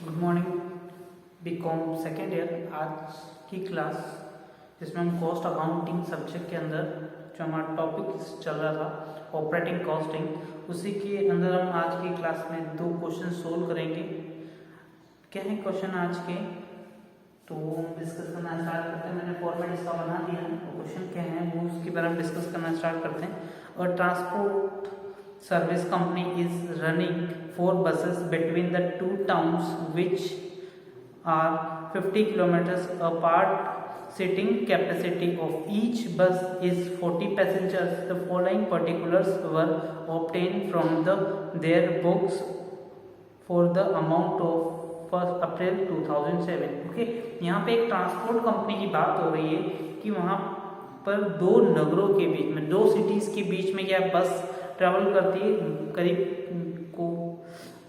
Good morning. BCom second year आज की class जिसमें हम कॉस्ट अकाउंटिंग सब्जेक्ट के अंदर जो हमारा टॉपिक चल रहा था ऑपरेटिंग कॉस्टिंग, उसी के अंदर हम आज की क्लास में दो क्वेश्चन सोल्व करेंगे। क्या है क्वेश्चन आज के, तो हम डिस्कस करना स्टार्ट करते हैं। मैंने फॉर्मेट इसका बना दिया है, तो क्वेश्चन क्या है वो उसके बारे में डिस्कस करना स्टार्ट करते हैं। और transport service company is running 4 buses between the two towns which are 50 kilometers apart. Seating capacity of each bus is 40 passengers. The following particulars were obtained from their books for the amount of 1 April 2007। Okay, यहाँ पे एक transport company की बात हो रही है कि वहाँ पर दो नगरों के बीच में, दो सिटीज के बीच में क्या बस ट्रैवल करती है। करीब को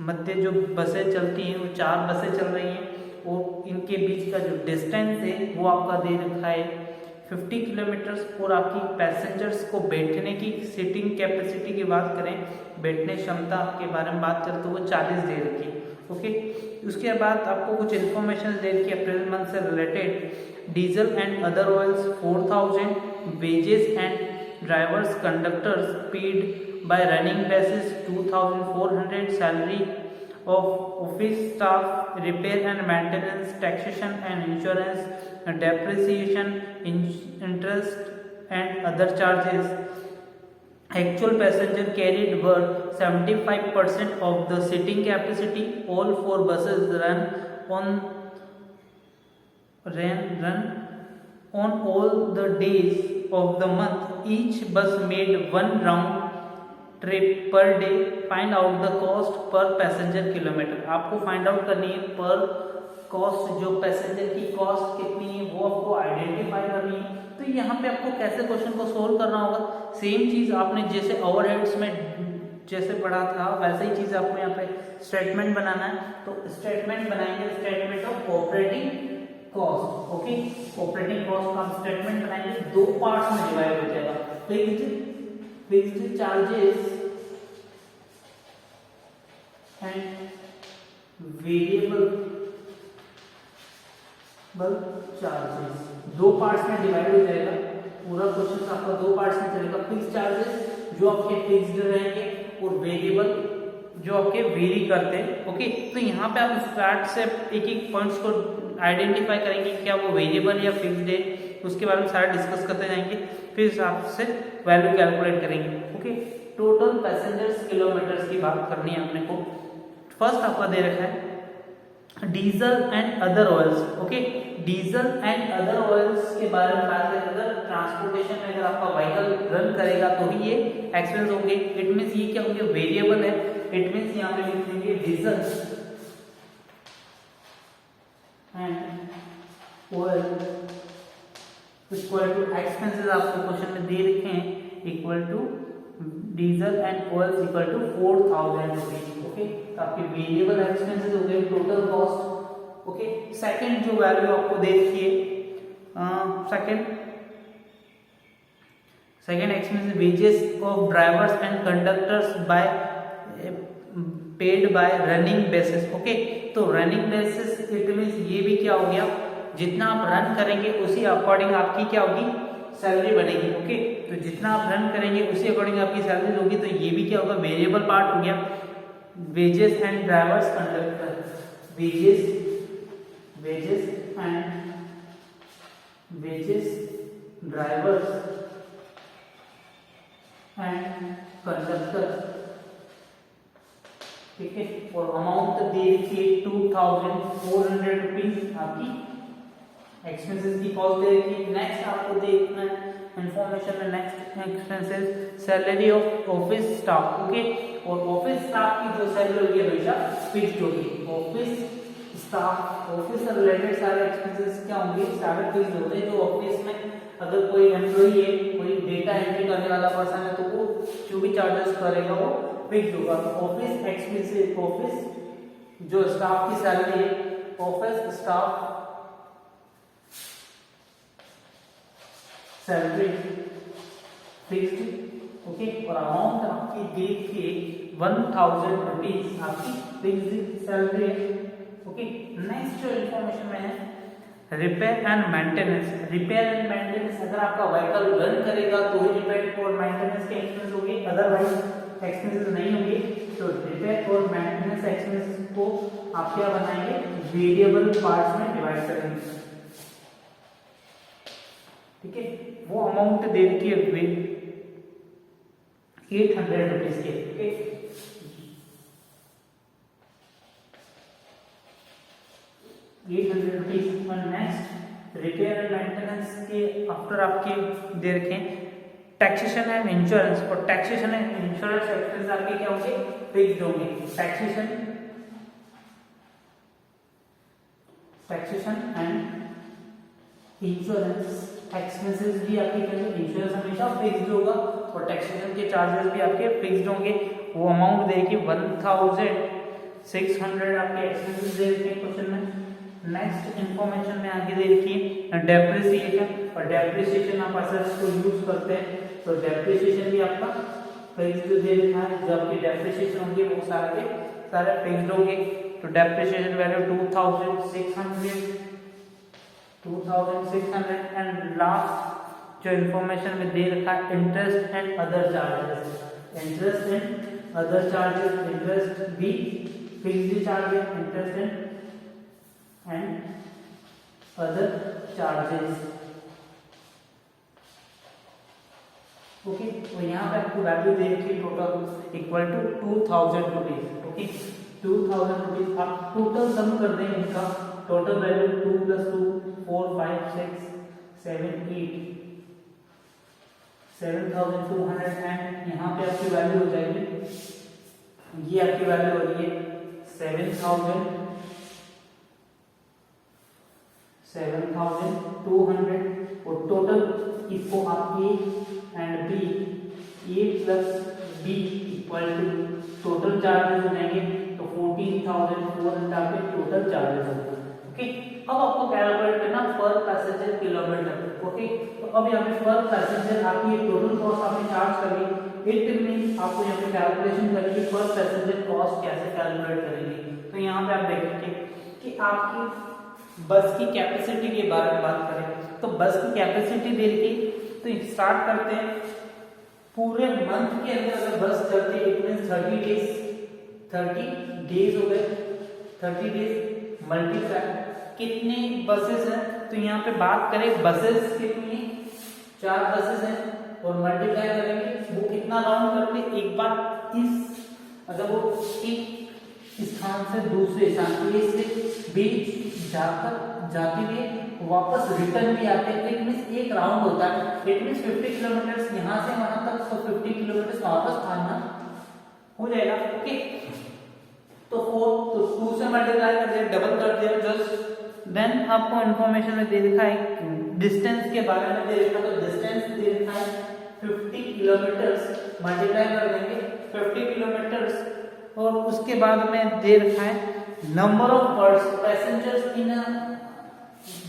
मध्य जो बसें चलती हैं वो 4 बसें चल रही हैं और इनके बीच का जो डिस्टेंस है वो आपका दे रखा है 50 किलोमीटर्स। और आपकी पैसेंजर्स को बैठने की सीटिंग कैपेसिटी की बात करें, बैठने क्षमता के बारे में बात करें तो वो 40 दे रखी है। ओके, उसके बाद आपको कुछ इन्फॉर्मेशन दे रखी है अप्रैल मंथ से related. Diesel and other oils 4000, wages and drivers conductors paid by running basis 2400, salary of office staff, repair and maintenance, taxation and insurance, depreciation, interest and other charges. Actual passenger carried were 75% of the seating capacity. All 4 buses run on all the days of the month. Each bus made 1 round trip per day. Find out the cost per passenger kilometre. आपको find out करनी है पर cost, जो passenger की cost कितनी है वो आपको आइडेंटिफाई करनी है। तो यहाँ पे आपको कैसे क्वेश्चन को सोल्व करना होगा, सेम चीज आपने जैसे ओवरहेड्स में जैसे पढ़ा था वैसे ही चीज आपको यहाँ पे स्टेटमेंट बनाना है। तो स्टेटमेंट बनाएंगे, statement of operating cost. Okay, operating cost का स्टेटमेंट बनाएंगे, 2 पार्ट्स में डिवाइड हो जाएगा। Fixed charges and variable charges, 2 parts में डिवाइड हो जाएगा। पूरा क्वेश्चन आपका 2 पार्ट्स में चलेगा। फिक्स्ड चार्जेस जो आपके फिक्स्ड रहेंगे और वेरिएबल जो आपके वेरी करते हैं। ओके, तो यहाँ पे आप स्टार्ट से एक एक पॉइंट्स को आइडेंटिफाई करेंगे, क्या वो वेरिएबल या फिक्स्ड है, उसके बारे में सारा डिस्कस करते जाएंगे। फिर हिसाब से वैल्यू कैलकुलेट करेंगे। ओके, टोटल पैसेंजर्स किलोमीटर्स की बात करनी है अपने को। फर्स्ट आपका दे रखा है diesel and other oils. Okay, diesel and other oils के बारे में बात करें, अगर ट्रांसपोर्टेशन में अगर आपका व्हीकल रन करेगा तो ही ये एक्सपेंस होंगे। इट मींस ये क्या होंगे, वेरिएबल है। इट मींस यहाँ पे लिख देंगे diesel and oil equal to expenses आपको क्वेश्चन में दे रखे हैं, इक्वल टू diesel and oil equal to 4000 rupees. Okay, तो आपके वेरिएबल एक्सपेंसेस हो गए, टोटल कॉस्ट। ओके, सेकंड जो वैल्यू आपको दे रखी है, second expenses wages of drivers and conductors by paid by running basis. Okay, तो रनिंग बेसिस इट मींस ये भी क्या हो गया, जितना आप रन करेंगे उसी अकॉर्डिंग आपकी क्या होगी, सैलरी बनेगी। ओके, तो जितना आप रन करेंगे उसी अकॉर्डिंग आपकी सैलरी होगी। तो ये भी क्या होगा, वेरिएबल पार्ट हो गया। Wages and drivers conductor, wages drivers and conductor. ठीक है, और अमाउंट दे रखिए 2400 रुपीज आपकी एक्सपेंसेस की कॉस्ट दे रखी। नेक्स्ट आपको देखना है इंफॉर्मेशन में, next expenses salary of office staff. Okay, और ऑफिस स्टाफ की जो सैलरी होगी हमेशा फिक्स्ड होगी। ऑफिस स्टाफ, ऑफिस से रिलेटेड सारे एक्सपेंसेस क्या होंगे, सारे फिक्स्ड होते हैं। जो ऑफिस में अगर कोई एम्प्लॉई है, कोई डेटा एंट्री करने वाला पर्सन है, तो वो जो भी चार्जेस करेगा वो फिक्स्ड होगा। तो ऑफिस एक्सपेंसेस, ऑफिस जो स्टाफ की सैलरी है, office staff salary fixed. Okay, और अमाउंट आपकी देखिए 1000 रुपीज आपकी फिक्स्ड सैलरी है। ओके, नेक्स्ट जो इन्फॉर्मेशन में है repair and maintenance. Repair and maintenance, अगर आपका व्हीकल रन करेगा तो ही रिपेयर और मेंटेनेंस के एक्सपेंस होंगे, अदरवाइज एक्सपेंसेस नहीं होंगे। तो रिपेयर और मेंटेनेंस एक्सपेंसेस को आप क्या बनाएंगे, वेरिएबल पार्ट्स में डिवाइड करेंगे। ठीक है, वो अमाउंट दे रखी है 800 रुपीज के। ओके, ₹800। और नेक्स्ट रिपेयर एंड मेंटेनेंस के आफ्टर आपके दे रखे टैक्सेशन एंड इंश्योरेंस। और टैक्सेशन एंड इंश्योरेंस एक्सपेंस आपके क्या होंगे, फिक्स्ड होंगे। टैक्सेशन एंड इंश्योरेंस एक्सपेंसेस भी आपके क्या होंगे, इंश्योरेंस हमेशा फिक्स्ड होगा और टैक्सेशन के चार्जेस भी आपके फिक्स्ड होंगे। वो अमाउंट दे रखी 1600 आपके एक्सपेंसेस दे रखे क्वेश्चन में। नेक्स्ट इंफॉर्मेशन में आगे दे रखी है डेप्रिसिएशन। और डेप्रिसिएशन आप असेट्स को यूज करते हैं तो डेप्रिसिएशन भी आपका फिक्स्ड दे रखा है। जो आपकी डेप्रिसिएशन होंगे वो सारे फिक्स्ड होंगे। तो डेप्रिसिएशन वैल्यू 2600 एंड लास्ट जो इंफॉर्मेशन में दे रखा है interest and other charges. Interest भी फिक्स्ड चार्ज है, interest and other charges. Okay, तो यहाँ पे आपको वैल्यू दे रखी total equal to 2000 rupees. Okay, 2000 rupees आप टोटल सम कर देंगे इनका। टोटल वैल्यू 2 + 2 4 5 6 7 8 7200 एंड यहाँ पे आपकी वैल्यू हो जाएगी, ये आपकी वैल्यू हो रही है 7200 और टोटल इसको आप A and B, A + B equal to total charges हो जाएंगे। तो 14,400 आपके टोटल चार्जेस होंगे। ओके, अब आपको कैलकुलेट करना पर पैसेंजर किलोमीटर। ओके, तो अब यहाँ पे पर पैसेंजर आपकी टोटल कॉस्ट आपने चार्ज कर ली। इट मींस आपको यहाँ पे कैलकुलेशन करनी पर पैसेंजर कॉस्ट कैसे कैलकुलेट करेंगे। तो यहाँ पे आप देखेंगे कि आपकी बस की कैपेसिटी के बारे में बात करें तो बस की कैपेसिटी दे रखी। तो स्टार्ट करते हैं, पूरे मंथ के अंदर अगर बस चलती है इट मींस 30 डेज हो गए। 30 डेज मल्टीप्लाई कितने बसेस हैं, तो यहाँ पे बात करें बसेस कितनी, 4 बसेस हैं और मल्टीप्लाई करेंगे वो कितना राउंड करते एक बार इस, अगर वो एक स्थान से दूसरे स्थान ए से बी जाते हुए वापस रिटर्न भी आते हैं। इट मींस एक राउंड होता है। इट मींस 50 किलोमीटर यहाँ से वहां तक, तो 50 किलोमीटर वापस आना हो जाएगा। ओके, तो 2 से मल्टीप्लाई कर दिया, डबल कर दिया जस्ट। देन आपको इंफॉर्मेशन में दे रखा है डिस्टेंस के बारे में दे रखा है। तो डिस्टेंस दे रखा है 50 किलोमीटर, मल्टीप्लाई कर देंगे 50 किलोमीटर और उसके बाद में दे रखा है number of passengers in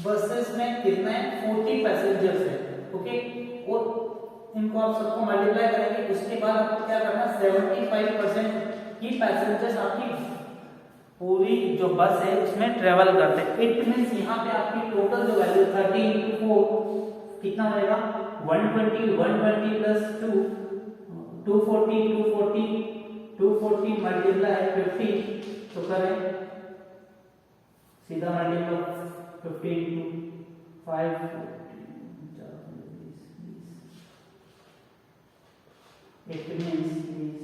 buses में कितना है, 40 पैसेंजर्स है। ओके, और इनको आप सबको मल्टीप्लाई करेंगे। उसके बाद आपको क्या करना, 75% की पैसेंजर्स आपकी पूरी जो बस है उसमें ट्रेवल करते हैं। इट मींस यहाँ पे आपकी टोटल जो वैल्यू 30 × 4 कितना हो जाएगा, 120 + 2 240 मल्टीप्लाई 50। तो करें सीधा मल्टीप्लाई 50 × 5 it means is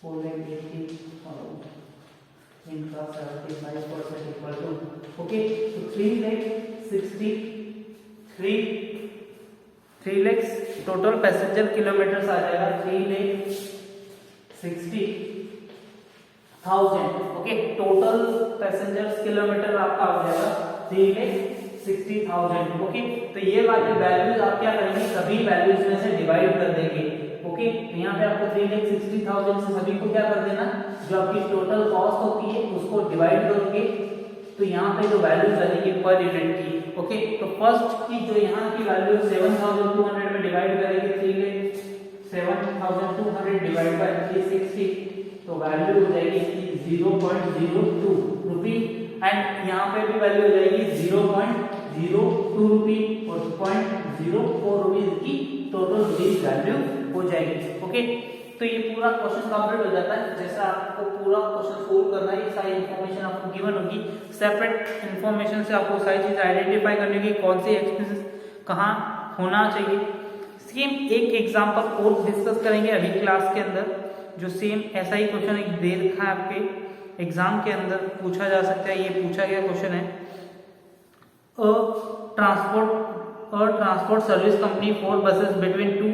480 इनका 75% इक्वल टू, ओके, तो 3 लाख टोटल पैसेंजर किलोमीटर आ जाएगा 3,60,000। ओके, टोटल पैसेंजर्स किलोमीटर आपका हो जाएगा 3,60,000। ओके, तो ये वाले वैल्यूज आप क्या करेंगे, सभी वैल्यूज में से डिवाइड कर देंगे। ओके, तो यहाँ पे आपको 3,60,000 से सभी को क्या कर देना, जो आपकी टोटल कॉस्ट होती है उसको डिवाइड करोगे। तो यहाँ पे जो वैल्यूज आएगी पर यूनिट की। ओके, तो फर्स्ट की जो यहाँ की वैल्यू 7,200 में डिवाइड करेंगे 7,200 डिवाइड बाय 360, तो वैल्यू हो जाएगी 0.02 रुपीज एंड यहाँ पे भी वैल्यू हो जाएगी 0.02 रुपी और 0.04 रुपीज की टोटल रुपीज वैल्यू हो जाएगी। ओके, तो ये पूरा क्वेश्चन कंप्लीट हो जाता है। जैसा आपको पूरा क्वेश्चन सोल्व करना है, ये सारी इन्फॉर्मेशन आपको गिवन होगी। सेपरेट इन्फॉर्मेशन से आपको सारी चीज आइडेंटिफाई करनी होगी, कौन सी एक्सपेंसेस कहाँ होना चाहिए। सेम एक एग्जांपल और डिस्कस करेंगे अभी क्लास के अंदर, जो सेम ऐसा ही क्वेश्चन एक दे रखा है आपके एग्जाम के अंदर, पूछा जा सकता है। ये पूछा गया क्वेश्चन है, transport service company for buses between two.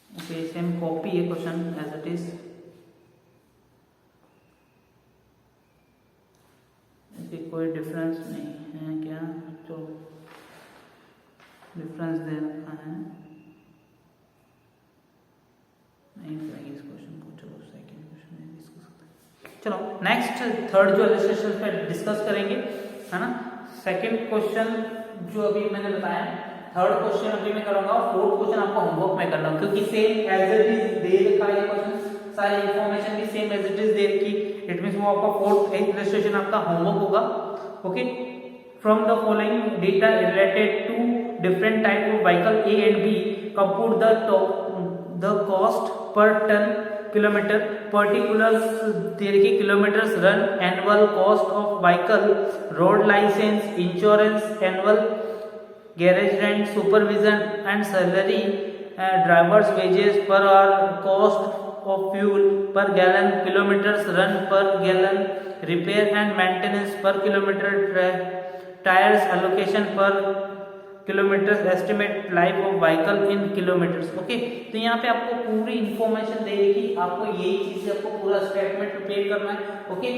Okay, same copy है क्वेश्चन एज इट इज। कोई डिफरेंस नहीं है क्या? तो डिफरेंस दे रखा है, नहीं करेंगे इस क्वेश्चन को। चलो सेकंड क्वेश्चन में डिस्कस करते हैं। चलो नेक्स्ट थर्ड जो इलस्ट्रेशन पे डिस्कस करेंगे, है ना। सेकंड क्वेश्चन जो अभी मैंने बताया, थर्ड क्वेश्चन अभी मैं करूंगा, फोर्थ क्वेश्चन आपको होमवर्क में करना, क्योंकि सेम एज इट इज दे रखा है क्वेश्चन, सारी इंफॉर्मेशन भी सेम एज इट इज दे रखी। इट मींस वो आपका फोर्थ इलस्ट्रेशन आपका होमवर्क होगा। Okay, from the following data related to different type of vehicle A and B, compute the cost per ton kilometer, particulars देखिए kilometers run, annual cost of vehicle, road license, insurance, annual garage rent, supervision and salary, drivers wages per hour, cost of fuel per gallon, kilometers run per gallon, repair and maintenance per kilometer, tires allocation per kilometres, estimate life of vehicle in kilometres. Okay, तो यहाँ पे आपको पूरी information दे देगी, आपको यही चीज आपको पूरा स्टेटमेंट प्रिपेयर करना है। Okay,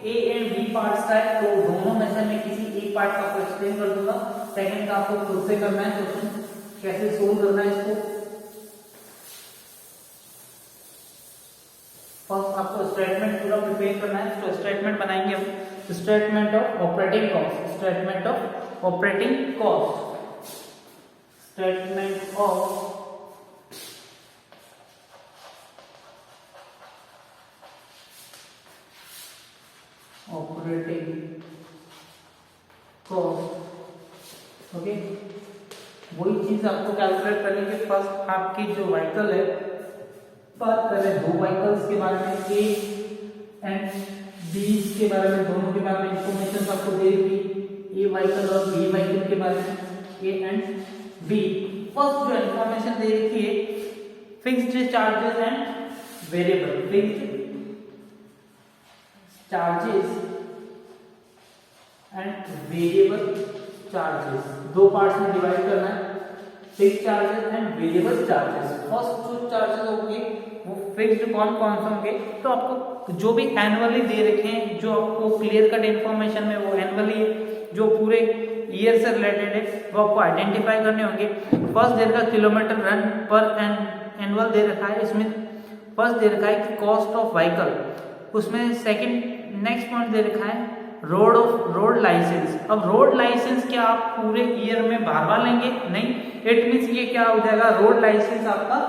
A and B parts का है, तो दोनों में से मैं किसी एक पार्ट का आपको एक्सप्लेन कर दूंगा, सेकंड का आपको खुद से करना है, क्वेश्चन कैसे सोल्व करना है इसको। फर्स्ट आपको स्टेटमेंट पूरा प्रिपेयर करना है, तो स्टेटमेंट बनाएंगे हम, statement of operating cost, statement of operating cost, statement of operating cost। Okay, वही चीज आपको कैलकुलेट करनी है। फर्स्ट आपकी जो व्हीकल है, बात करें दो व्हीकल्स के बारे में, ए एंड बी के बारे में, दोनों के बारे में इंफॉर्मेशन आपको दे दी, ए व्हीकल और बी व्हीकल के बारे में, ए एंड बी। फर्स्ट जो इंफॉर्मेशन दे रखी है, fixed charges and variable, fixed charges and variable charges, दो पार्ट्स में डिवाइड करना है, fixed charges and variable charges. First जो चार्जेस होंगे वो फिक्स्ड कौन कौन से होंगे, तो आपको जो भी एनुअली दे रखे हैं, जो आपको क्लियर कट इंफॉर्मेशन में वो एनुअली जो पूरे ईयर से रिलेटेड है वो आपको आइडेंटिफाई करने होंगे। फर्स्ट दे रखा है किलोमीटर रन पर एनुअल दे रखा है, इसमें फर्स्ट दे रखा है कि कॉस्ट ऑफ व्हीकल, उसमें सेकंड नेक्स्ट पॉइंट दे रखा है रोड लाइसेंस। अब रोड लाइसेंस क्या आप पूरे ईयर में बार बार लेंगे? नहीं, इट मींस ये क्या हो जाएगा, रोड लाइसेंस आपका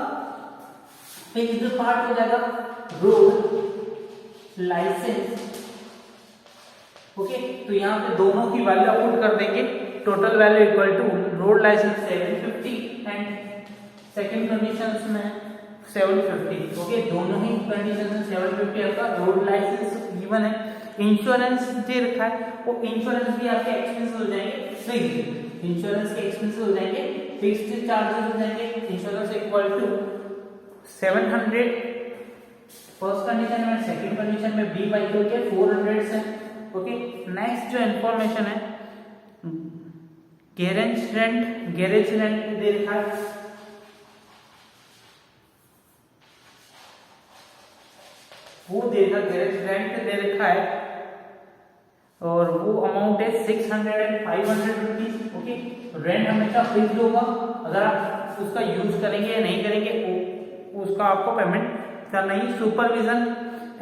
फिक्स्ड पार्ट हो जाएगा, रोड लाइसेंस। ओके, तो यहाँ पे दोनों की वैल्यू आप पुट कर देंगे, total value equal to road licence 750 and second condition में 750। ओके, दोनों ही कंडीशन में 750 आपका रोड लाइसेंस गिवन है। इंश्योरेंस दे रखा है, वो इंश्योरेंस भी आपके एक्सपेंस हो जाएंगे फिक्स्ड, इंश्योरेंस के एक्सपेंस हो जाएंगे, फिक्स्ड चार्जेस हो जाएंगे। Insurance equal to 700 first condition में, सेकंड कंडीशन में बी व्हीकल के 400 से। ओके, नेक्स्ट जो इंफॉर्मेशन है गैरेज रेंट दे रखा है, वो देगा गैरेज रेंट दे रखा है और वो अमाउंट है 600 एंड 500 रुपीज। ओके, रेंट हमेशा फिक्स्ड होगा, अगर आप उसका यूज करेंगे या नहीं करेंगे उसका आपको पेमेंट करना ही। Supervision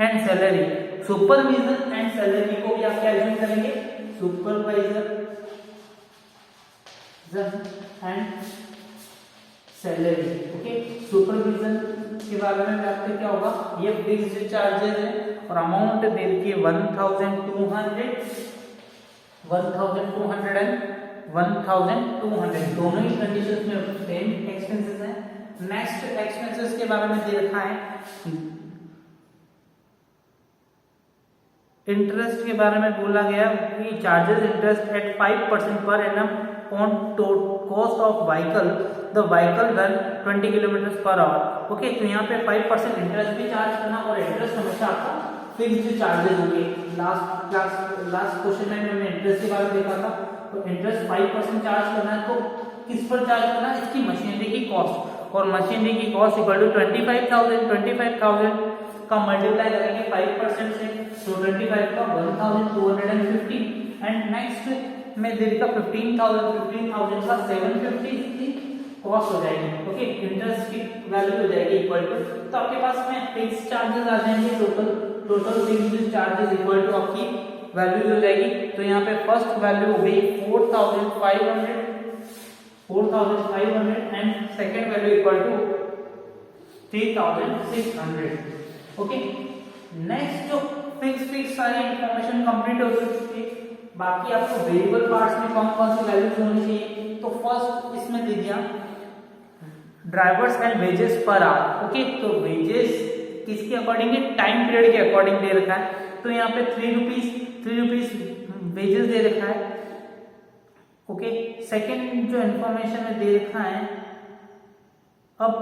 and salary, supervision and salary को भी आप क्या यूज करेंगे, supervisor and salary. Okay, supervision इसके बारे में आपको क्या होगा, ये फिक्स्ड चार्जेस है और अमाउंट दे रखी है 1200 एंड 1200, दोनों ही कंडीशंस में सेम एक्सपेंसेस हैं। नेक्स्ट एक्सपेंसेस के बारे में दे रखा है, इंटरेस्ट के बारे में बोला गया कि charges interest eight 5% per annum on cost of vehicle the vehicle run 20 kilometre per hour. Okay, तो यहाँ पे 5% इंटरेस्ट भी चार्ज करना और इंटरेस्ट हमेशा आपका फिक्स्ड चार्जेस होंगे। लास्ट क्वेश्चन में मैंने इंटरेस्ट के बारे में देखा था, तो इंटरेस्ट 5% चार्ज करना है, तो किस पर चार्ज करना है, इसकी मशीनरी की कॉस्ट, और मशीनरी की कॉस्ट इक्वल टू 25,000 का मल्टीप्लाई करेंगे 5% से, तो 25 का 1250 एंड नेक्स्ट में दे देगा 15,000 का 750 की कॉस्ट हो जाएगी। ओके, इंटरेस्ट की वैल्यू हो जाएगी इक्वल टू, तो आपके पास में फिक्स चार्जेस आ जाएंगे, total fixed charges equal to आपकी वैल्यूज हो जाएगी। तो यहाँ पे फर्स्ट वैल्यू हो गई 4,500 and second value equal to 3,600। Okay, next जो फिक्स सारी इंफॉर्मेशन कंप्लीट हो चुकी है। बाकी आपको वेरिएबल पार्ट्स में कौन कौन सी वैल्यूज होनी चाहिए, तो फर्स्ट इसमें दे दिया drivers and wages per hour. Okay, तो वेजेस किसके अकॉर्डिंग है, टाइम पीरियड के अकॉर्डिंग दे रखा है, तो यहाँ पे 3 रुपीज वेजेस दे रखा है। ओके, सेकंड जो इंफॉर्मेशन है दे रखा है, अब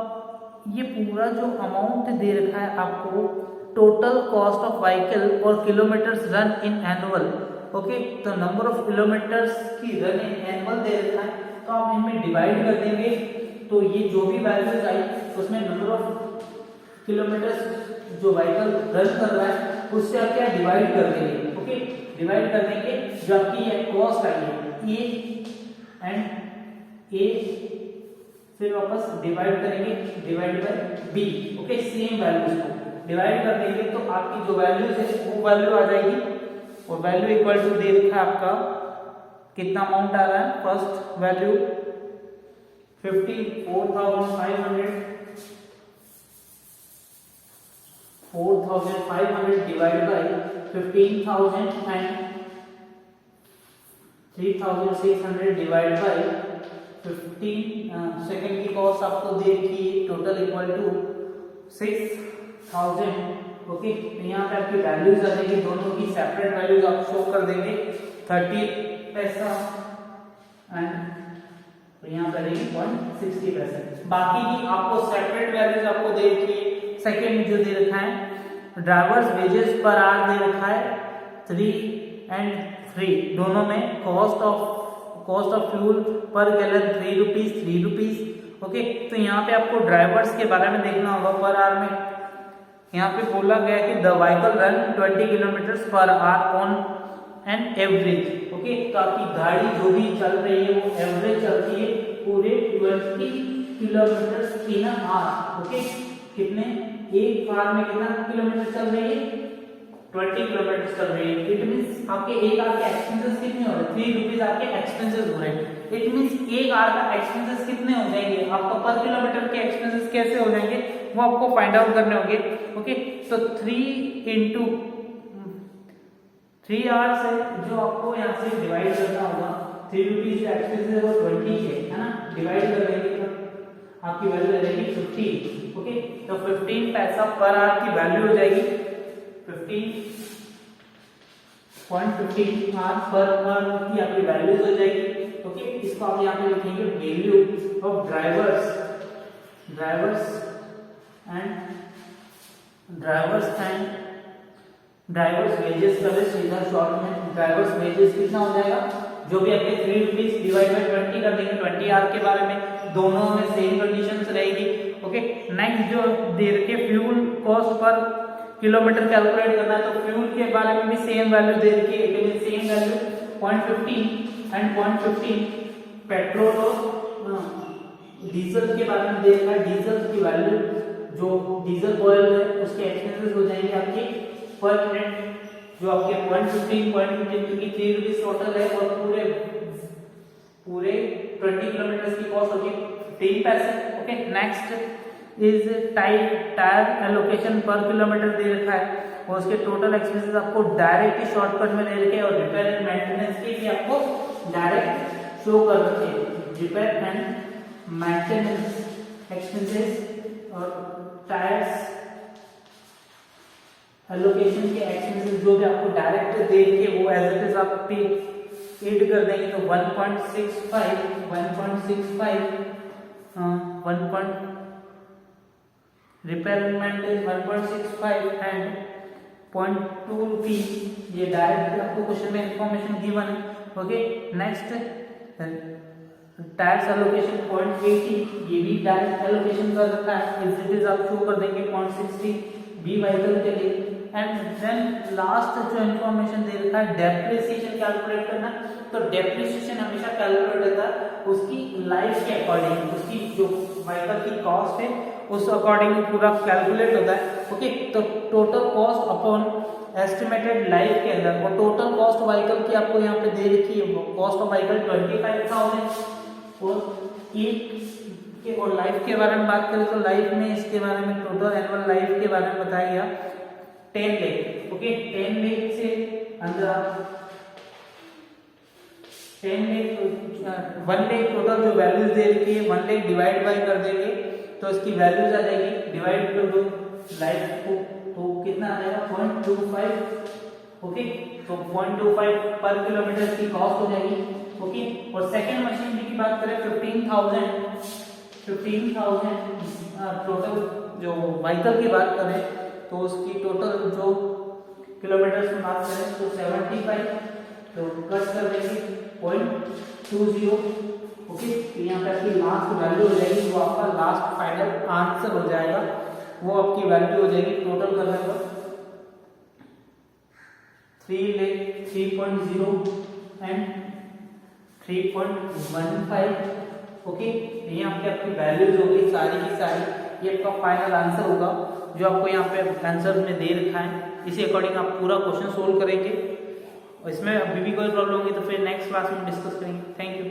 ये पूरा जो अमाउंट दे रखा है आपको टोटल कॉस्ट ऑफ व्हीकल और kilometres run in annual. Okay, तो नंबर ऑफ किलोमीटर्स की रन इन एनुअल दे रखा है, तो आप इनमें डिवाइड कर देंगे, तो ये जो भी वैल्यूज आई उसमें नंबर ऑफ किलोमीटर्स जो व्हीकल रन कर रहा है उससे आप क्या डिवाइड कर देंगे। ओके, डिवाइड कर देंगे, जो आपकी ये कॉस्ट आई है ए, फिर वापस डिवाइड करेंगे, divide by B. Okay, same values को डिवाइड कर देंगे, तो आपकी जो वैल्यूज है वो वैल्यू आ जाएगी, और वैल्यू इक्वल टू दे रखा है आपका कितना अमाउंट आ रहा है, first value 4,500 divide by 15,000 and 3,600 divide by 15 second की कॉस्ट आपको दे रखी है, टोटल इक्वल टू 6,000। ओके, तो यहाँ पे आपकी वैल्यूज आ जाएगी, दोनों की सेपरेट वैल्यूज आप शो कर देंगे, 30 पैसा एंड तो यहाँ पे रहेगी 0.60 पैसा। बाकी की आपको सेपरेट वैल्यूज आपको दे रखी है। सेकंड जो दे रखा है ड्राइवर्स वेजेस पर आवर दे रखा है 3 एंड 3, दोनों में कॉस्ट ऑफ फ्यूल पर गैलन 3 रुपीज। ओके, तो यहाँ पे आपको ड्राइवर्स के बारे में देखना होगा पर आवर में। यहाँ पे बोला गया कि the vehicle run 20 kilometre per hour on an average. Okay, तो आपकी गाड़ी जो भी चल रही है वो एवरेज चलती है पूरे 20 किलोमीटर इन आवर। ओके, कितने, एक कार में कितना किलोमीटर चल रही है, 20 किलोमीटर चल रही है। इट मींस आपके एक आवर के एक्सपेंसेस कितने हो रहे हैं, 3 रुपीज आपके एक्सपेंसेस हो रहे हैं। इट मींस एक आवर का एक्सपेंसेस कितने हो जाएंगे, आपका पर किलोमीटर के एक्सपेंसेस कैसे हो जाएंगे वो आपको फाइंड आउट करने होंगे। ओके, तो 3 इंटू 3 आवर्स है जो आपको यहाँ से डिवाइड करना होगा, 3 रुपीज का एक्सपेंसेस है वो 20 है ना, डिवाइड कर देंगे तो आपकी वैल्यू आ जाएगी 15। ओके, तो 15 पैसा पर आवर की वैल्यू हो जाएगी 15.15 आवर पर आवर की आपकी वैल्यूज हो जाएगी। ओके, इसको आप यहाँ पे लिखेंगे वैल्यू ऑफ ड्राइवर्स वेजेस कर सीधा शॉर्ट में ड्राइवर्स वेजेस कितना हो जाएगा, जो भी आपके 3 रुपीज डिवाइड बाय 20 कर देंगे, 20 आवर के बारे में दोनों में सेम कंडीशंस रहेगी। ओके, नेक्स्ट जो दे रखे fuel cost per kilometre calculate करना है, तो फ्यूल के बारे में भी सेम वैल्यू दे रखी है, it means same value 0.15 and 0.15 petrol और डीजल के बारे में दे रखा है, डीजल की वैल्यू जो डीजल ऑयल है उसके एक्सपेंसेस हो जाएंगे आपके पर मिनट, जो आपके 0.15 क्योंकि 3 रुपीज टोटल है और पूरे 20 किलोमीटर की कॉस्ट होगी 3 पैसे। Okay, next is tyre allocation पर किलोमीटर दे रखा है और उसके टोटल एक्सपेंसेस आपको डायरेक्ट ही शॉर्टकट में दे रखे हैं और रिपेयर एंड मेंटेनेंस के भी आपको डायरेक्ट शो कर रखे हैं। रिपेयर एंड मेंटेनेंस एक्सपेंसेस और टायर्स एलोकेशन के एक्सपेंसेस जो भी आपको डायरेक्ट दे के वो एज इट इज आप पे एड कर देंगे तो 1.65 रिपेयर मेंटेनेंस 1.65 एंड 0.2 रुपीज ये डायरेक्ट आपको क्वेश्चन में इंफॉर्मेशन गिवन है। ओके नेक्स्ट टायर्स एलोकेशन 0.80 ये भी डायरेक्ट एलोकेशन कर रखा है इज इट इज आप शो कर देंगे 0.60 बी व्हीकल के लिए। एंड देन लास्ट जो इंफॉर्मेशन दे रखा है डेप्रिसिएशन कैलकुलेट करना। तो डेप्रिसिएशन हमेशा कैलकुलेट होता है उसकी लाइफ के अकॉर्डिंग, उसकी जो व्हीकल की कॉस्ट है उस अकॉर्डिंग पूरा कैलकुलेट होता है। ओके तो total cost upon estimated life के अंदर और टोटल कॉस्ट व्हीकल की आपको यहाँ पे दे रखी है कॉस्ट ऑफ व्हीकल 25,000 और एक के और लाइफ के बारे में बात करें तो लाइफ में इसके बारे में टोटल एनुअल लाइफ के बारे में बताया गया 10 लाख। ओके 10 लाख से अंदर 10 लाख 1 लाख टोटल जो वैल्यूज दे रखी है 1 लाख डिवाइड बाय कर देंगे तो इसकी वैल्यूज आ जाएगी डिवाइड कर दो लाइफ को तो कितना आ जाएगा 0.25। ओके तो 0.25 पर किलोमीटर की कॉस्ट हो जाएगी। ओके और सेकंड मशीनरी की बात करें 15,000 टोटल जो व्हीकल की बात करें तो उसकी टोटल जो किलोमीटर की बात करें तो 75 तो कट कर देंगे 0.20। ओके तो यहाँ पे आपकी लास्ट वैल्यू हो जाएगी वो आपका लास्ट फाइनल आंसर हो जाएगा वो आपकी वैल्यू हो जाएगी टोटल करने पर 3,03.0 एंड 3.15। ओके यहाँ पे आपकी वैल्यूज होगी सारी की सारी ये आपका फाइनल आंसर होगा जो आपको यहाँ पे आंसर में दे रखा है। इसी अकॉर्डिंग आप पूरा क्वेश्चन सोल्व करेंगे और इसमें अभी भी कोई प्रॉब्लम होगी तो फिर नेक्स्ट क्लास में डिस्कस करेंगे। Thank you.